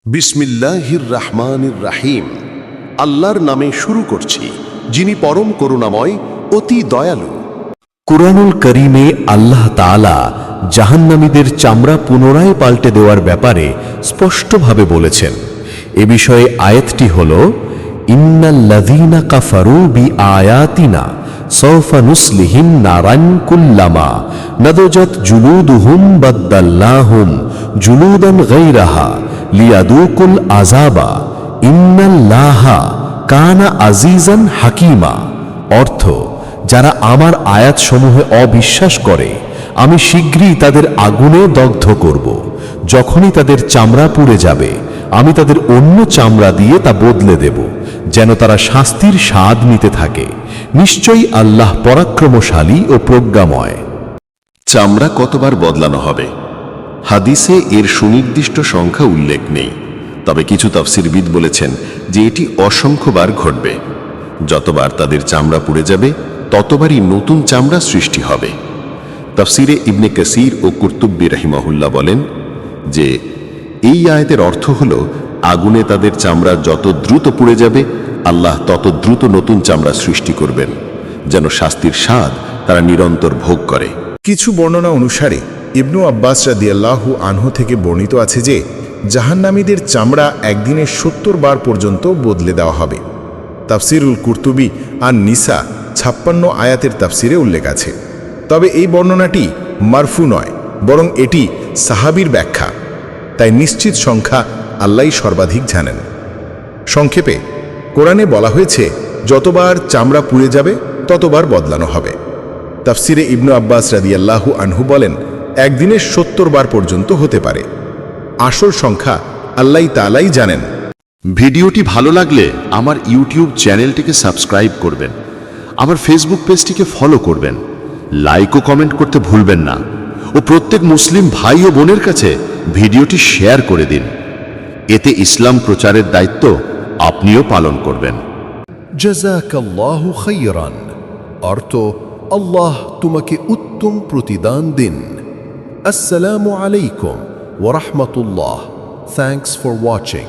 বিসমিল্লাহির রাহমানির রাহিম। আল্লাহর নামে শুরু করছি, যিনি পরম করুণাময়, অতি দয়ালু। কুরআনুল করিমে আল্লাহ তাআলা জাহান্নামীদের চামড়া পুনরায় পাল্টে দেওয়ার ব্যাপারে স্পষ্টভাবে বলেছেন। এ বিষয়ে আয়াতটি হল, ইন্নাল্লাযীনা কাফারু বিআয়াতিনা সাওফা নুসলিহিম নারান কুল্লামা নাদজাত জুলুদুহুম বাদদাল্লাহুম জুলুদান গায়রাহা লিয়াদুকুল আযাবা ইন্নাল্লাহা কানা আজিজান হাকীমা। অর্থ, যারা আমার আয়াতসমূহে অবিশ্বাস করে আমি শীঘ্রই তাদের আগুনে দগ্ধ করব। যখনই তাদের চামড়া পুড়ে যাবে আমি তাদের অন্য চামড়া দিয়ে তা বদলে দেব, যেন তারা শাস্তির স্বাদ নিতে থাকে। নিশ্চয়ই আল্লাহ পরাক্রমশালী ও প্রজ্ঞাময়। চামড়া কতবার বদলানো হবে? হাদিসে এর সুনির্দিষ্ট সংখ্যা উল্লেখ নেই, তবে কিছু তাফসীরবিদ বলেছেন যে এটি অসংখ্যবার ঘটবে। যতবার তাদের চামড়া পুড়ে যাবে ততবারই নতুন চামড়া সৃষ্টি হবে। তাফসীরে ইবনে কাসীর ও কুরতুবী রাহিমাহুল্লাহ বলেন যে এই আয়াতের অর্থ হল, আগুনে তাদের চামড়া যত দ্রুত পুড়ে যাবে আল্লাহ তত দ্রুত নতুন চামড়া সৃষ্টি করবেন, যেন শাস্তির স্বাদ তারা নিরন্তর ভোগ করে। কিছু বর্ণনা অনুসারে ইবনু আব্বাস রাদিয়াল্লাহু আনহু থেকে বর্ণিত আছে যে জাহান্নামীদের চামড়া একদিনে ৭০ বার পর্যন্ত বদলে দেওয়া হবে। তাফসীরুল কুরতুবী আর নিসা ৫৬ আয়াতের তাফসীরে উল্লেখ আছে। তবে এই বর্ণনাটি মারফু নয়, বরং এটি সাহাবীর ব্যাখ্যা, তাই নিশ্চিত সংখ্যা আল্লাহই সর্বাধিক জানেন। সংক্ষেপে কোরআনে বলা হয়েছে যতবার চামড়া পুড়ে যাবে ততবার বদলানো হবে। তাফসীরে ইবনু আব্বাস রাদিয়াল্লাহু আনহু বলেন, একদিনে ৭০ বার পর্যন্ত হতে পারে। আসল সংখ্যা আল্লাহ তাআলাই জানেন। ভিডিওটি ভালো লাগলে আমার ইউটিউব চ্যানেলটিকে সাবস্ক্রাইব করবেন, আমার ফেসবুক পেজটিকে ফলো করবেন, লাইক ও কমেন্ট করতে ভুলবেন না, ও প্রত্যেক মুসলিম ভাই ও বোনের কাছে ভিডিওটি শেয়ার করে দিন। এতে ইসলাম প্রচারের দায়িত্ব আপনিও পালন করবেন। জাযাকাল্লাহু খাইরান, অর্থ আল্লাহ তোমাকে উত্তম প্রতিদান দিন। আসসালামু আলাইকুম ওয়া রাহমাতুল্লাহ। Thanks for watching.